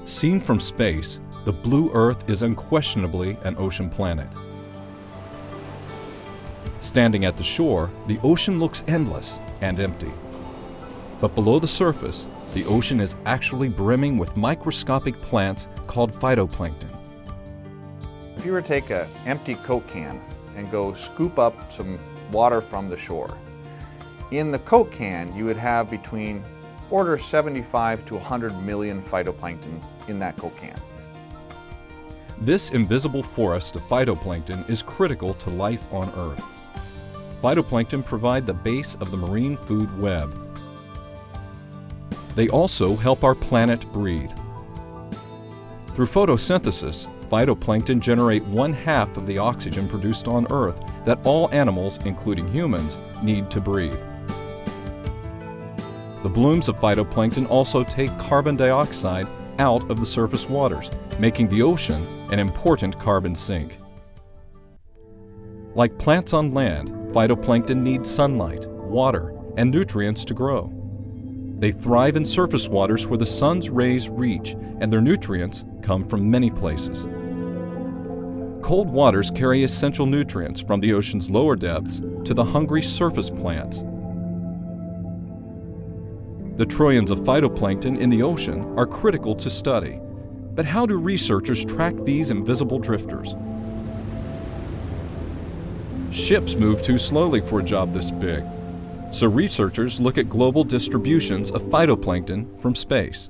Seen from space, the blue Earth is unquestionably an ocean planet. Standing at the shore, the ocean looks endless and empty. But below the surface, the ocean is actually brimming with microscopic plants called phytoplankton. If you were to take an empty Coke can and go scoop up some water from the shore, in the Coke can you would have between order 75 to 100 million phytoplankton in that Coke can. This invisible forest of phytoplankton is critical to life on Earth. Phytoplankton provide the base of the marine food web. They also help our planet breathe. Through photosynthesis, phytoplankton generate 1/2 of the oxygen produced on Earth that all animals, including humans, need to breathe. The blooms of phytoplankton also take carbon dioxide out of the surface waters, making the ocean an important carbon sink. Like plants on land, phytoplankton need sunlight, water, and nutrients to grow. They thrive in surface waters where the sun's rays reach, and their nutrients come from many places. Cold waters carry essential nutrients from the ocean's lower depths to the hungry surface plants. The trillions of phytoplankton in the ocean are critical to study. But how do researchers track these invisible drifters? Ships move too slowly for a job this big, so researchers look at global distributions of phytoplankton from space.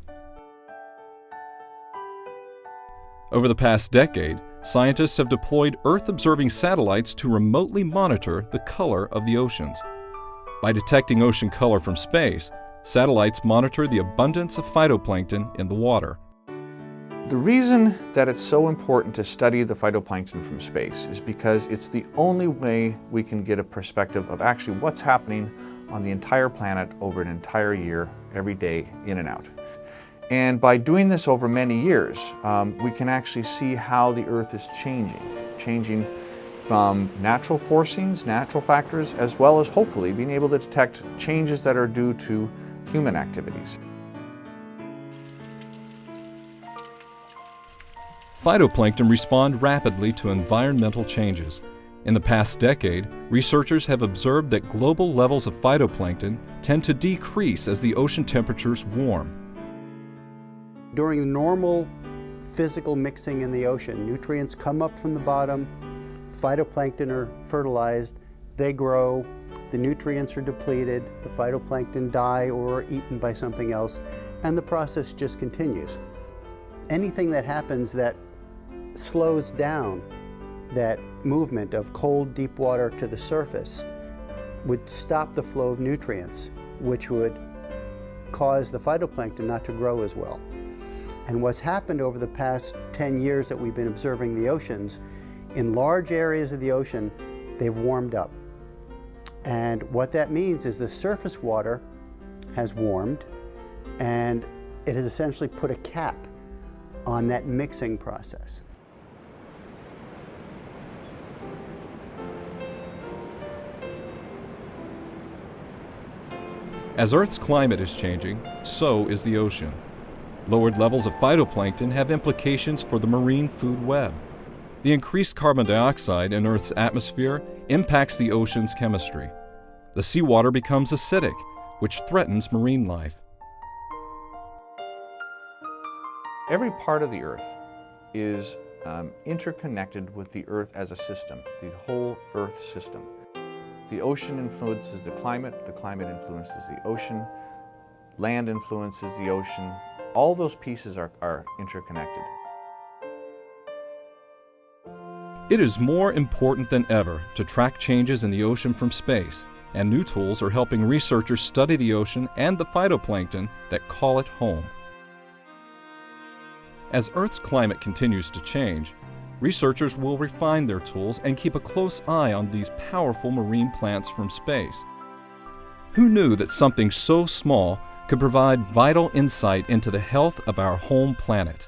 Over the past decade, scientists have deployed Earth-observing satellites to remotely monitor the color of the oceans. By detecting ocean color from space, satellites monitor the abundance of phytoplankton in the water. The reason that it's so important to study the phytoplankton from space is because it's the only way we can get a perspective of actually what's happening on the entire planet over an entire year, every day, in and out. And by doing this over many years, we can actually see how the Earth is changing from natural forcings, natural factors, as well as hopefully being able to detect changes that are due to human activities. Phytoplankton respond rapidly to environmental changes. In the past decade, researchers have observed that global levels of phytoplankton tend to decrease as the ocean temperatures warm. During normal physical mixing in the ocean, nutrients come up from the bottom, phytoplankton are fertilized, they grow, the nutrients are depleted, the phytoplankton die or are eaten by something else, and the process just continues. Anything that happens that slows down that movement of cold, deep water to the surface would stop the flow of nutrients, which would cause the phytoplankton not to grow as well. And what's happened over the past 10 years that we've been observing the oceans, in large areas of the ocean, they've warmed up. And what that means is the surface water has warmed, and it has essentially put a cap on that mixing process. As Earth's climate is changing, so is the ocean. Lowered levels of phytoplankton have implications for the marine food web. The increased carbon dioxide in Earth's atmosphere impacts the ocean's chemistry. The seawater becomes acidic, which threatens marine life. Every part of the Earth is interconnected with the Earth as a system, the whole Earth system. The ocean influences the climate influences the ocean, land influences the ocean. All those pieces are interconnected. It is more important than ever to track changes in the ocean from space, and new tools are helping researchers study the ocean and the phytoplankton that call it home. As Earth's climate continues to change, researchers will refine their tools and keep a close eye on these powerful marine plants from space. Who knew that something so small could provide vital insight into the health of our home planet?